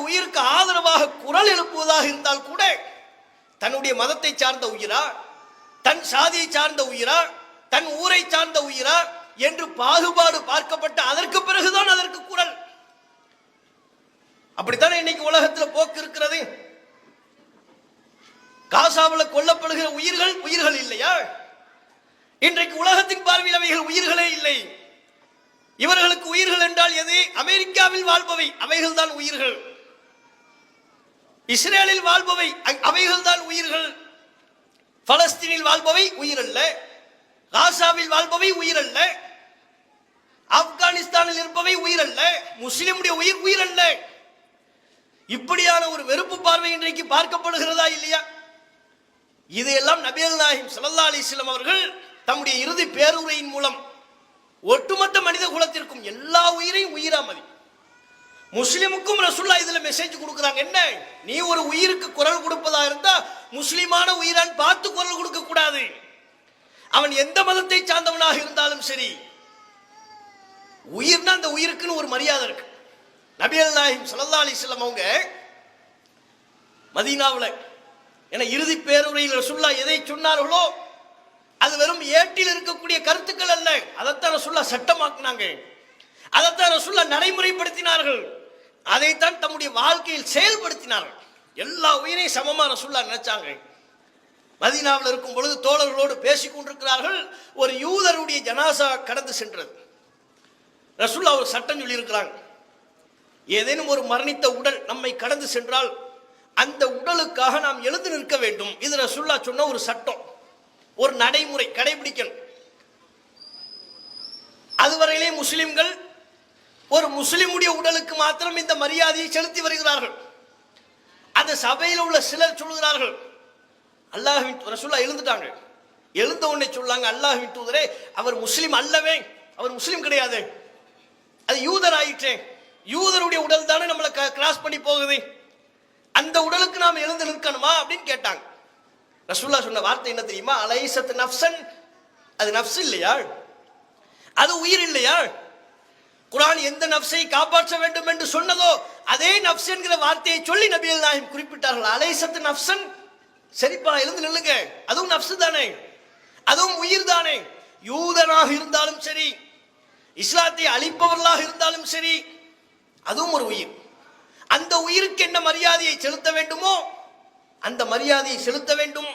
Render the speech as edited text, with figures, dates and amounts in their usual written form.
உயிருக்கு ஆதரவாக குரல் எழுப்புவதாக இருந்தால் கூட தன்னுடைய மதத்தை சார்ந்த உயிரா, தன் சாதியை சார்ந்த உயிரா, தன் ஊரை சார்ந்த உயிரா என்று பாகுபாடு பார்க்கப்பட்ட அதற்கு பிறகுதான் அதற்கு குரல். அப்படித்தானே இன்னைக்கு உலகத்தில் போக்கு இருக்கிறது. காசாவில் கொல்லப்படுகிற உயிர்கள் உயிர்கள் இல்லையா? இன்றைக்கு உலகத்தின் பார்வையில் அவைகள் உயிர்களே இல்லை. இவர்களுக்கு உயிர்கள் என்றால் எது? அமெரிக்காவில் வாழ்பவை அவைகள் தான் உயிர்கள், இஸ்ரேலில் வாழ்பவை அவைகள் தான் உயிர்கள், பலஸ்தீனில் வாழ்பவை உயிரல்ல, காசாவில் வாழ்பவை உயிரல்ல, ஆப்கானிஸ்தானில் இருப்பவை உயிரல்ல, முஸ்லிமுடைய உயிர் உயிரல்ல. இப்படியான ஒரு வெறுப்பு பார்வை இன்றைக்கு பார்க்கப்படுகிறதா இல்லையா? இதையெல்லாம் நபிகள் நாயகம் ஸல்லல்லாஹு அலைஹி வஸல்லம் அவர்கள் தம்முடைய இறுதி பேருரையின் மூலம் ஒட்டுமொத்த மனித குலத்திற்கும் எல்லா உயிரையும் உயிரா மதி. முஸ்லிமுக்கும் ரசூலுல்லாஹ் இதுல மெசேஜ் கொடுக்குறாங்க. என்ன? நீ ஒரு உயிருக்கு குரல் கொடுப்பதா இருந்தா முஸ்லிமான உயிரான் பார்த்து குரல் கொடுக்க கூடாது. அவன் எந்த மதத்தை சார்ந்தவனாக இருந்தாலும் சரி, உயிர்னா அந்த உயிருக்குன்னு ஒரு மரியாதை இருக்கு. நபிகள் நாயகம் ஸல்லல்லாஹு அலைஹி வஸல்லம் அவங்க மதீனாவுல என இறுதி பேருரையில் ரசூலுல்லாஹ் எதை சொன்னார்களோ அது வெறும் ஏட்டில் இருக்கக்கூடிய கருத்துக்கள் அல்ல. அதைத்தான் ரசூலுல்லாஹ் சட்டமாக்கினாங்க, அதைத்தான் ரசூலுல்லாஹ் நடைமுறைப்படுத்தினார்கள், அதைத்தான் தம்முடைய வாழ்க்கையில் செயல்படுத்தினார்கள். எல்லா உயிரையும் சமமா ரசூலுல்லாஹ் நினைச்சாங்க. மதீனாவில் இருக்கும் பொழுது தோழர்களோடு பேசிக் கொண்டிருக்கிறார்கள். ஒரு யூதருடைய ஜனாசா கடந்து சென்றது. ரசூலுல்லாஹ் ஒரு சட்டம் சொல்லி இருக்கிறாங்க. ஏதேனும் ஒரு மரணித்த உடல் நம்மை கடந்து சென்றால் அந்த உடலுக்காக நாம் எழுந்து நிற்க வேண்டும். இது ரசூலுல்லாஹ் சொன்ன ஒரு சட்டம், ஒரு நடைமுறை, கடைபிடிக்கணும். அதுவரையிலே முஸ்லிம்கள் ஒரு முஸ்லிமுடைய உடலுக்கு மாத்திரம் இந்த மரியாதையை செலுத்தி வருகிறார்கள். அந்த சபையில் உள்ள சிலர் சொல்கிறார்கள், அல்லாஹ்வின் ரசூலுல்லாஹ் எழுந்துட்டாங்க, எழுந்த உடனே சொல்லாங்க, அல்லாஹ்வின் தூதரே அவர் முஸ்லிம் அல்லவே, அவர் முஸ்லிம் கிடையாது, அது யூதர் ஆயிற்றே, யூதருடைய உடல் தானே நம்மளை கிராஸ் பண்ணி போகுது, அந்த உடலுக்கு நாம் எழுந்து நிற்கணுமா அப்படின்னு கேட்டாங்க. ரசூலுல்லாஹ் சொன்ன வார்த்தை என்ன தெரியுமா? அலைசத் நஃப்ஸன், அது நஃப்ஸ் இல்லையா, அது உயிர் இல்லையா? குர்ஆன் எந்த நஃப்ஸை காப்பாற்ற வேண்டும் என்று சொன்னதோ அதே நஃப்ஸ் என்கிற வார்த்தையை சொல்லி நபிகள் நாயகம் குறிப்பிட்டார்கள். அலைசத் நஃப்ஸன், சரிப்பா எழுந்து நில்லுங்க, அதுவும் நஃப்ஸ் தானே, அதுவும் உயிர் தானே. யூதனாக இருந்தாலும் சரி, இஸ்லாத்தை அழிப்பவர்களாக இருந்தாலும் சரி, அதுவும் ஒரு உயிர். அந்த உயிருக்கு என்ன மரியாதையை செலுத்த வேண்டுமோ அந்த மரியாதையை செலுத்த வேண்டும்.